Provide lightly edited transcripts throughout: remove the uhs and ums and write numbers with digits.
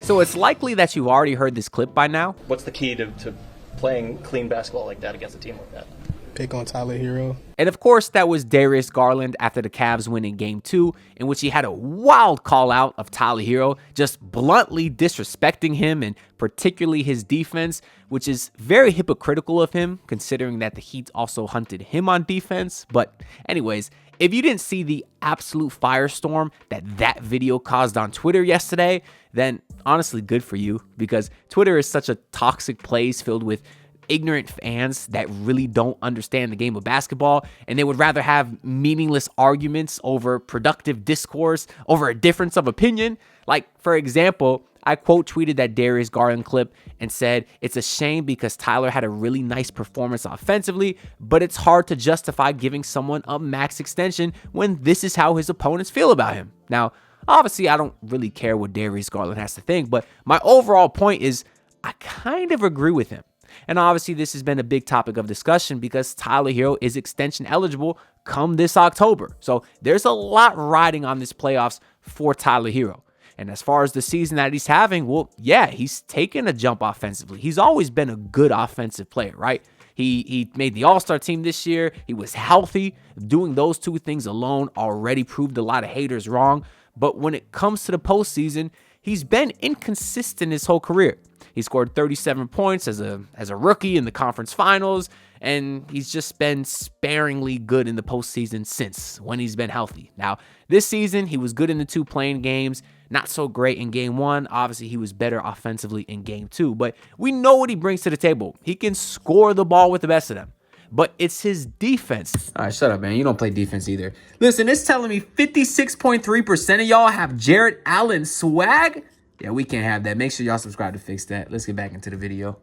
So it's likely that you've already heard this clip by now. What's the key to playing clean basketball like that against a team like that? Pick on Tyler Herro. And of course, that was Darius Garland after the Cavs win in Game 2, in which he had a wild call out of Tyler Herro, just bluntly disrespecting him and particularly his defense, which is very hypocritical of him, considering that the Heat also hunted him on defense. But anyways, if you didn't see the absolute firestorm that video caused on Twitter yesterday, then honestly, good for you, because Twitter is such a toxic place filled with ignorant fans that really don't understand the game of basketball, and they would rather have meaningless arguments over productive discourse, over a difference of opinion. Like, for example, I quote tweeted that Darius Garland clip and said, "It's a shame because Tyler had a really nice performance offensively, but it's hard to justify giving someone a max extension when this is how his opponents feel about him." Now, obviously, I don't really care what Darius Garland has to think, but my overall point is I kind of agree with him. And obviously, this has been a big topic of discussion because Tyler Herro is extension eligible come this October. So there's a lot riding on this playoffs for Tyler Herro. And as far as the season that he's having, well, yeah, he's taken a jump offensively. He's always been a good offensive player, right? He made the All-Star team this year. He was healthy. Doing those two things alone already proved a lot of haters wrong. But when it comes to the postseason, he's been inconsistent his whole career. He scored 37 points as a rookie in the conference finals, and he's just been sparingly good in the postseason since when he's been healthy. Now, this season, he was good in the 2 playing games, not so great in Game 1. Obviously, he was better offensively in Game 2, but we know what he brings to the table. He can score the ball with the best of them, but it's his defense. All right, shut up, man. You don't play defense either. Listen, it's telling me 56.3% of y'all have Jarrett Allen swag. Yeah, we can't have that. Make sure y'all subscribe to fix that. Let's get back into the video.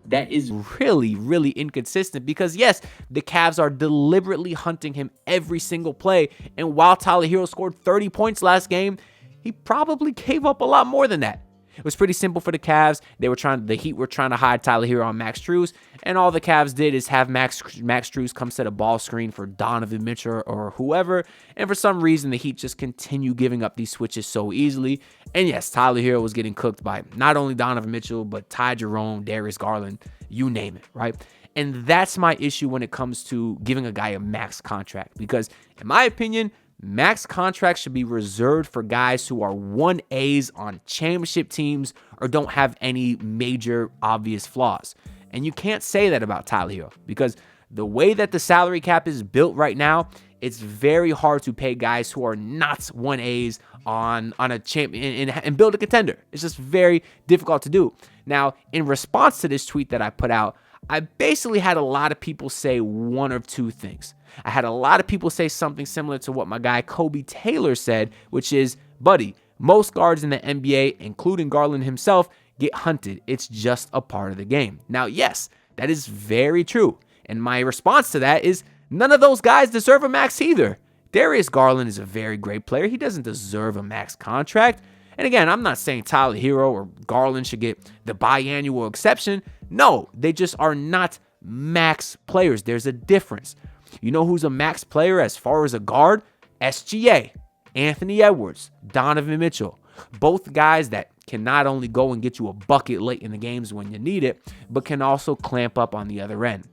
That is really, really inconsistent because, yes, the Cavs are deliberately hunting him every single play. And while Tyler Herro scored 30 points last game, he probably gave up a lot more than that. It was pretty simple for the Cavs. The Heat were trying to hide Tyler Herro on Max Strus, and all the Cavs did is have Max Strus come set a ball screen for Donovan Mitchell or whoever, and for some reason, the Heat just continue giving up these switches so easily. And yes, Tyler Herro was getting cooked by not only Donovan Mitchell, but Ty Jerome, Darius Garland, you name it, right? And that's my issue when it comes to giving a guy a max contract, because in my opinion, max contracts should be reserved for guys who are 1As on championship teams or don't have any major obvious flaws. And you can't say that about Tyler Herro because the way that the salary cap is built right now, it's very hard to pay guys who are not 1As on a champion and build a contender. It's just very difficult to do. Now, in response to this tweet that I put out, I basically had a lot of people say one of two things. I had a lot of people say something similar to what my guy Kobe Taylor said, which is, buddy, most guards in the NBA, including Garland himself, get hunted. It's just a part of the game. Now, yes, that is very true. And my response to that is none of those guys deserve a max either. Darius Garland is a very great player. He doesn't deserve a max contract. And again, I'm not saying Tyler Herro or Garland should get the biannual exception. No, they just are not max players. There's a difference. You know who's a max player as far as a guard? SGA, Anthony Edwards, Donovan Mitchell. Both guys that can not only go and get you a bucket late in the games when you need it, but can also clamp up on the other end.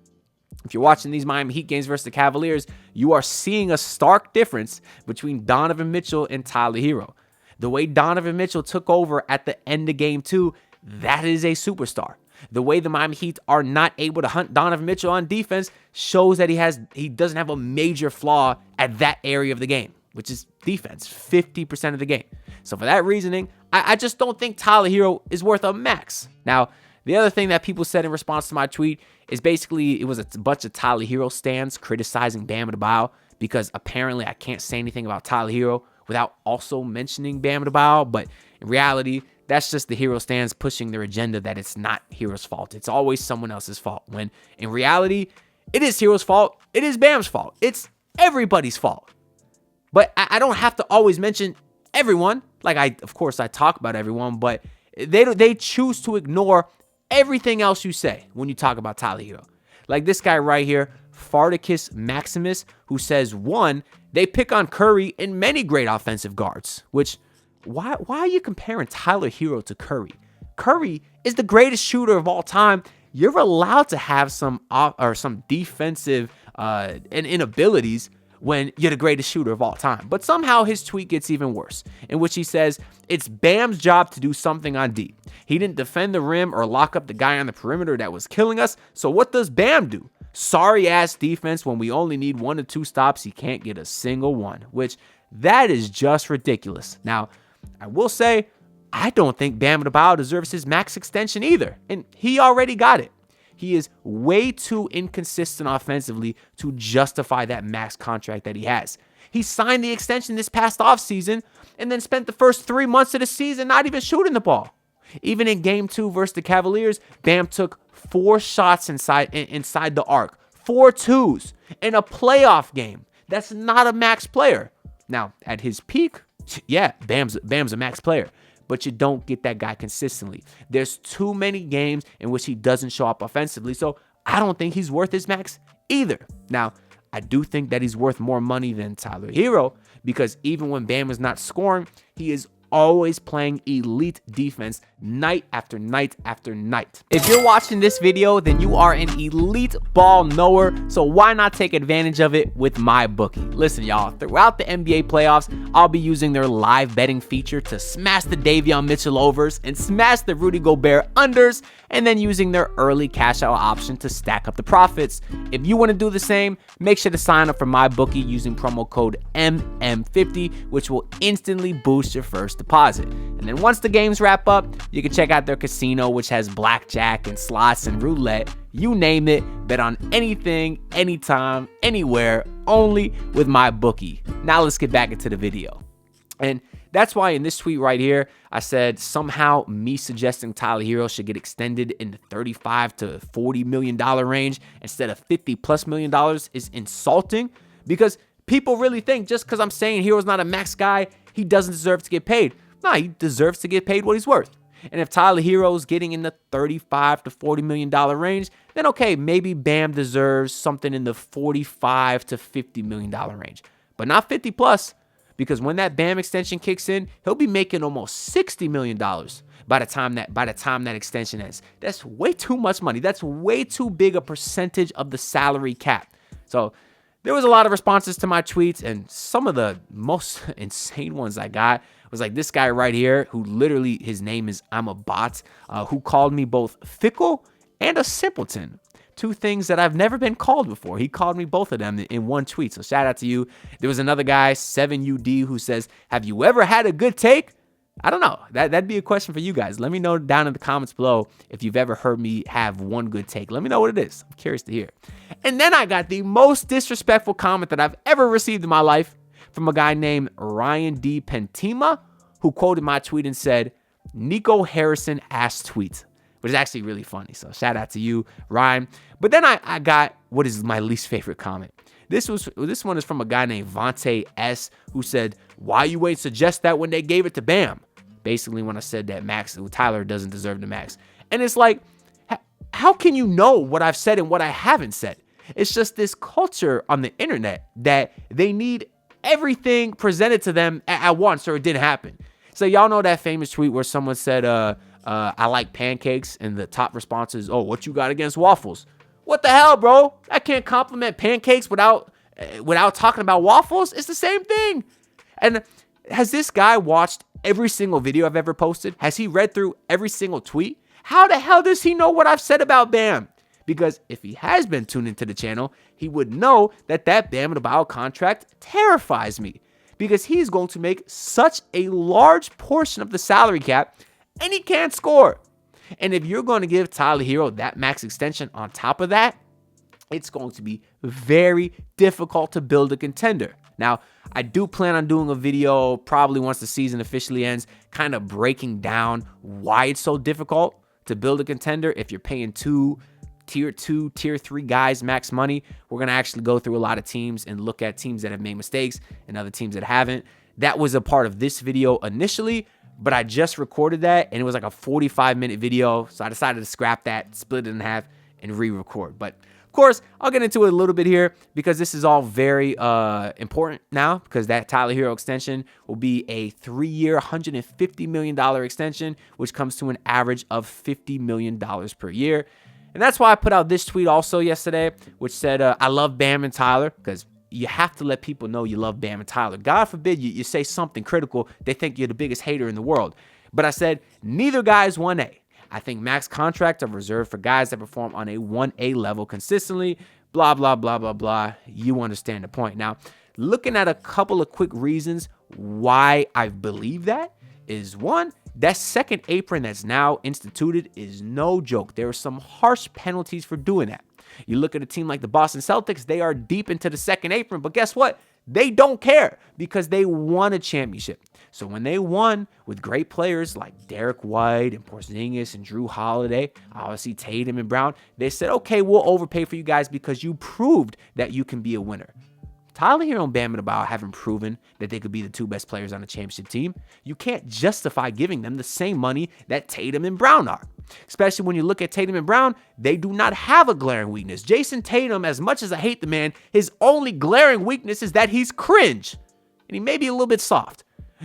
If you're watching these Miami Heat games versus the Cavaliers, you are seeing a stark difference between Donovan Mitchell and Tyler Herro. The way Donovan Mitchell took over at the end of Game 2, that is a superstar. The way the Miami Heat are not able to hunt Donovan Mitchell on defense shows that he doesn't have a major flaw at that area of the game, which is defense, 50% of the game. So for that reasoning, I just don't think Tyler Herro is worth a max. Now, the other thing that people said in response to my tweet is basically it was a bunch of Tyler Herro stans criticizing Bam Adebayo because apparently I can't say anything about Tyler Herro without also mentioning Bam Adebayo, but in reality, that's just the Herro stans pushing their agenda that it's not Herro's fault. It's always someone else's fault. When in reality, it is Herro's fault. It is Bam's fault. It's everybody's fault. But I don't have to always mention everyone. Like of course I talk about everyone, but they choose to ignore everything else you say when you talk about Tyler Herro. Like this guy right here, Farticus Maximus, who says, one, they pick on Curry and many great offensive guards, which why are you comparing Tyler Herro to Curry? Curry is the greatest shooter of all time. You're allowed to have some defensive inabilities when you're the greatest shooter of all time. But somehow his tweet gets even worse, in which he says, it's Bam's job to do something on D. He didn't defend the rim or lock up the guy on the perimeter that was killing us. So what does Bam do? Sorry ass defense when we only need 1 to 2 stops. He can't get a single one, which that is just ridiculous. Now, I will say, I don't think Bam Adebayo deserves his max extension either, and he already got it. He is way too inconsistent offensively to justify that max contract that he has. He signed the extension this past offseason and then spent the first 3 months of the season not even shooting the ball. Even in Game 2 versus the Cavaliers, Bam took 4 shots inside the arc, 4 twos in a playoff game. That's not a max player. Now, at his peak, yeah, Bam's a max player, but you don't get that guy consistently. There's too many games in which he doesn't show up offensively, so I don't think he's worth his max either. Now, I do think that he's worth more money than Tyler Herro, because even when Bam is not scoring, he is always playing elite defense night after night after night. If you're watching this video, then you are an elite ball knower, so why not take advantage of it with MyBookie? Listen, y'all, throughout the NBA playoffs, I'll be using their live betting feature to smash the Davion Mitchell overs and smash the Rudy Gobert unders, and then using their early cash out option to stack up the profits. If you want to do the same, make sure to sign up for MyBookie using promo code MM50, which will instantly boost your first deposit. And then once the games wrap up, you can check out their casino, which has blackjack and slots and roulette. You name it, bet on anything, anytime, anywhere, only with MyBookie. Now let's get back into the video. And that's why in this tweet right here, I said somehow me suggesting Tyler Herro should get extended in the $35 to $40 million range instead of $50+ million is insulting, because people really think just because I'm saying Herro's not a max guy, he doesn't deserve to get paid. No, he deserves to get paid what he's worth. And if Tyler Herro's getting in the $35 to $40 million range, then okay, maybe Bam deserves something in the $45 to $50 million range, but not 50 plus. Because when that Bam extension kicks in, he'll be making almost $60 million by the time that extension ends. That's way too much money. That's way too big a percentage of the salary cap. So there was a lot of responses to my tweets, and some of the most insane ones I got was like this guy right here, who literally, his name is I'm a Bot, who called me both fickle and a simpleton. 2 things that I've never been called before. He called me both of them in one tweet. So shout out to you. There was another guy, 7UD, who says, have you ever had a good take? I don't know. That'd be a question for you guys. Let me know down in the comments below if you've ever heard me have one good take. Let me know what it is. I'm curious to hear. And then I got the most disrespectful comment that I've ever received in my life from a guy named Ryan D. Pentima, who quoted my tweet and said, Nico Harrison ass tweet, which is actually really funny. So shout out to you, Ryan. But then I got what is my least favorite comment. This one is from a guy named Vontae S, who said, why you ain't suggest that when they gave it to Bam? Basically when I said that Tyler doesn't deserve the max. And it's like, how can you know what I've said and what I haven't said? It's just this culture on the internet that they need everything presented to them at once or it didn't happen. So y'all know that famous tweet where someone said, I like pancakes, and the top response is, oh, what you got against waffles? What the hell, bro? I can't compliment pancakes without talking about waffles. It's the same thing. And has this guy watched every single video I've ever posted? Has he read through every single tweet? How the hell does he know what I've said about Bam? Because if he has been tuned into the channel, he would know that Bam Adebayo contract terrifies me, because he's going to make such a large portion of the salary cap and he can't score. And if you're going to give Tyler Herro that max extension on top of that, it's going to be very difficult to build a contender. Now, I do plan on doing a video probably once the season officially ends, kind of breaking down why it's so difficult to build a contender if you're paying tier 2, tier 3 guys max money. We're going to actually go through a lot of teams and look at teams that have made mistakes and other teams that haven't. That was a part of this video initially, but I just recorded that and it was like a 45-minute video. So I decided to scrap that, split it in half, and re-record. But course, I'll get into it a little bit here because this is all very important now, because that Tyler Herro extension will be a 3-year, $150 million extension, which comes to an average of $50 million per year. And that's why I put out this tweet also yesterday, which said, I love Bam and Tyler, because you have to let people know you love Bam and Tyler. God forbid you say something critical, they think you're the biggest hater in the world. But I said, neither guy is 1A. I think max contracts are reserved for guys that perform on a 1A level consistently, blah, blah, blah, blah, blah. You understand the point. Now, looking at a couple of quick reasons why I believe that is, one, that second apron that's now instituted is no joke. There are some harsh penalties for doing that. You look at a team like the Boston Celtics, they are deep into the second apron, but guess what? They don't care because they won a championship. So when they won with great players like Derek White and Porzingis and Drew Holiday, obviously Tatum and Brown, they said, okay, we'll overpay for you guys because you proved that you can be a winner. Tyler Herro and Bam Adebayo haven't proven that they could be the two best players on a championship team. You can't justify giving them the same money that Tatum and Brown are. Especially when you look at Tatum and Brown, they do not have a glaring weakness. Jason Tatum, as much as I hate the man, his only glaring weakness is that he's cringe. And he may be a little bit soft.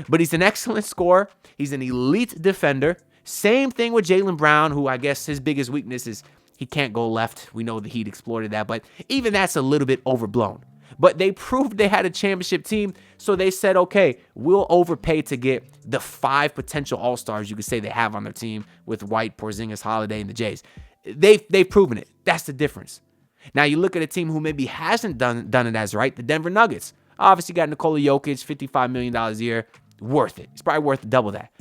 But he's an excellent scorer. He's an elite defender. Same thing with Jaylen Brown, who I guess his biggest weakness is he can't go left. We know the Heat exploited that, but even that's a little bit overblown. But they proved they had a championship team, so they said, okay, we'll overpay to get the 5 potential all-stars you could say they have on their team with White, Porzingis, Holiday, and the Jays. They've proven it. That's the difference. Now, you look at a team who maybe hasn't done it as right, the Denver Nuggets. Obviously got Nikola Jokic, $55 million a year. Worth it. It's probably worth double that.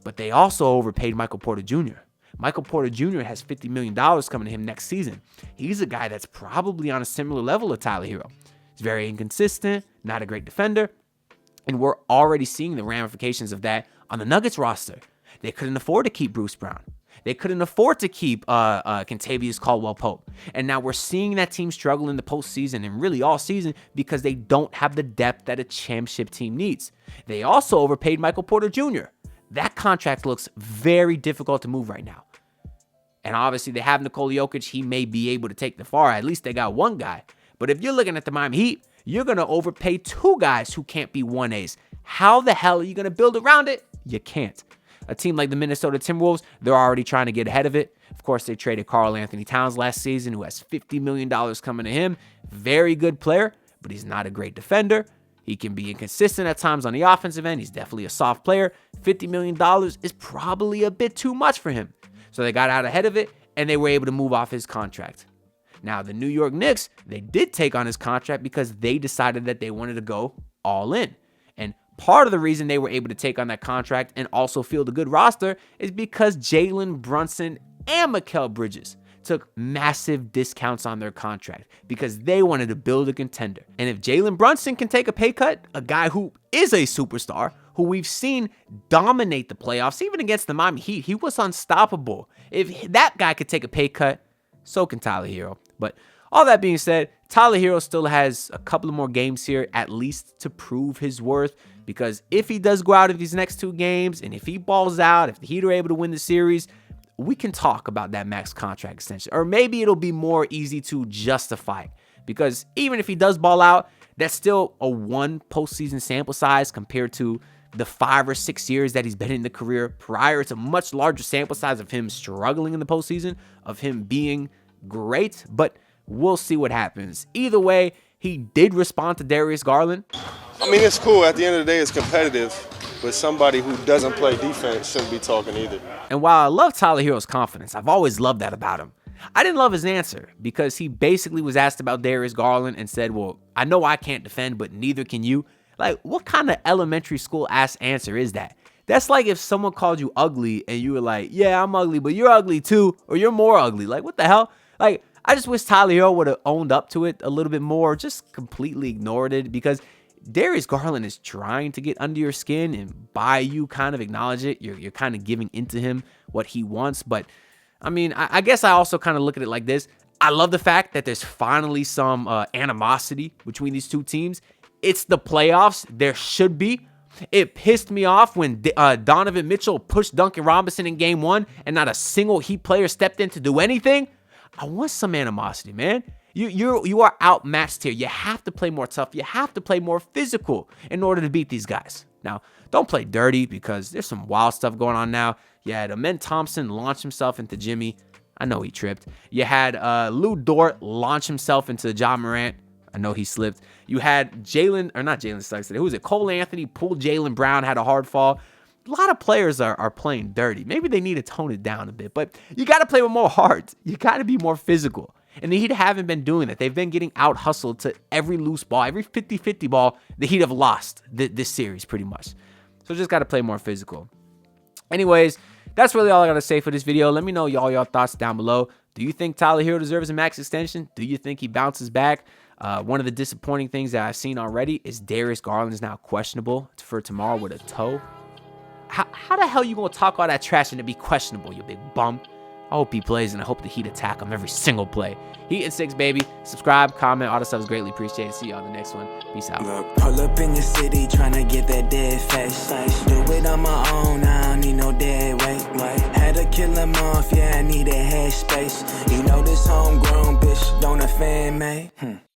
But they also overpaid Michael Porter Jr. Michael Porter Jr. has $50 million coming to him next season. He's a guy that's probably on a similar level to Tyler Herro. He's very inconsistent, not a great defender, and we're already seeing the ramifications of that on the Nuggets roster. They couldn't afford to keep Bruce Brown. They couldn't afford to keep Kentavious Caldwell-Pope. And now we're seeing that team struggle in the postseason and really all season because they don't have the depth that a championship team needs. They also overpaid Michael Porter Jr. That contract looks very difficult to move right now. And obviously they have Nikola Jokic. He may be able to take the far. At least they got one guy. But if you're looking at the Miami Heat, you're going to overpay 2 guys who can't be 1As. How the hell are you going to build around it? You can't. A team like the Minnesota Timberwolves, they're already trying to get ahead of it. Of course, they traded Karl Anthony Towns last season, who has $50 million coming to him. Very good player, but he's not a great defender. He can be inconsistent at times on the offensive end. He's definitely a soft player. $50 million is probably a bit too much for him. So they got out ahead of it, and they were able to move off his contract. Now, the New York Knicks, they did take on his contract because they decided that they wanted to go all in. And part of the reason they were able to take on that contract and also field a good roster is because Jalen Brunson and Mikal Bridges took massive discounts on their contract because they wanted to build a contender. And if Jalen Brunson can take a pay cut, a guy who is a superstar, who we've seen dominate the playoffs, even against the Miami Heat, he was unstoppable. If that guy could take a pay cut, so can Tyler Herro. But all that being said, Tyler Herro still has a couple of more games here at least to prove his worth, because if he does go out in these next 2 games and if he balls out, if the Heat are able to win the series, we can talk about that max contract extension. Or maybe it'll be more easy to justify it, because even if he does ball out, that's still a 1 postseason sample size compared to the 5 or 6 years that he's been in the career prior. It's a much larger sample size of him struggling in the postseason, of him being great, but we'll see what happens. Either way, he did respond to Darius Garland. I mean, it's cool. At the end of the day, it's competitive, but somebody who doesn't play defense shouldn't be talking either. And while I love Tyler Herro's confidence, I've always loved that about him. I didn't love his answer because he basically was asked about Darius Garland and said, well, I know I can't defend, but neither can you. Like, what kind of elementary school ass answer is that? That's like if someone called you ugly and you were like, yeah, I'm ugly, but you're ugly too, or you're more ugly. Like, what the hell? Like, I just wish Tyler Herro would have owned up to it a little bit more, just completely ignored it, because Darius Garland is trying to get under your skin, and by you kind of acknowledge it, you're kind of giving into him what he wants. But, I mean, I guess I also kind of look at it like this. I love the fact that there's finally some animosity between these two teams. It's the playoffs. There should be. It pissed me off when Donovan Mitchell pushed Duncan Robinson in game 1 and not a single Heat player stepped in to do anything. I want some animosity, man. You are outmatched here. You have to play more tough. You have to play more physical in order to beat these guys. Now, don't play dirty because there's some wild stuff going on now. You had Amen Thompson launch himself into Jimmy. I know he tripped. You had Lou Dort launch himself into Ja Morant. I know he slipped. You had who was it? Cole Anthony pulled Jaylen Brown, had a hard fall. A lot of players are playing dirty. Maybe they need to tone it down a bit, but you got to play with more heart. You got to be more physical. And the Heat haven't been doing that. They've been getting out-hustled to every loose ball, every 50-50 ball. The Heat have lost this series pretty much. So just got to play more physical. Anyways, that's really all I got to say for this video. Let me know your thoughts down below. Do you think Tyler Herro deserves a max extension? Do you think he bounces back? One of the disappointing things that I've seen already is Darius Garland is now questionable for tomorrow with a toe. How the hell you going to talk all that trash and it be questionable, you big bum? I hope he plays, and I hope the Heat attack him every single play. Heat and 6, baby. Subscribe, comment, all the stuff is greatly appreciated. See y'all in the next one. Peace out. Look, pull up in your city, tryna get that dead face. Do it on my own, I don't need no dead weight. Had to kill him off, yeah, I need a head space. You know this homegrown bitch don't offend me.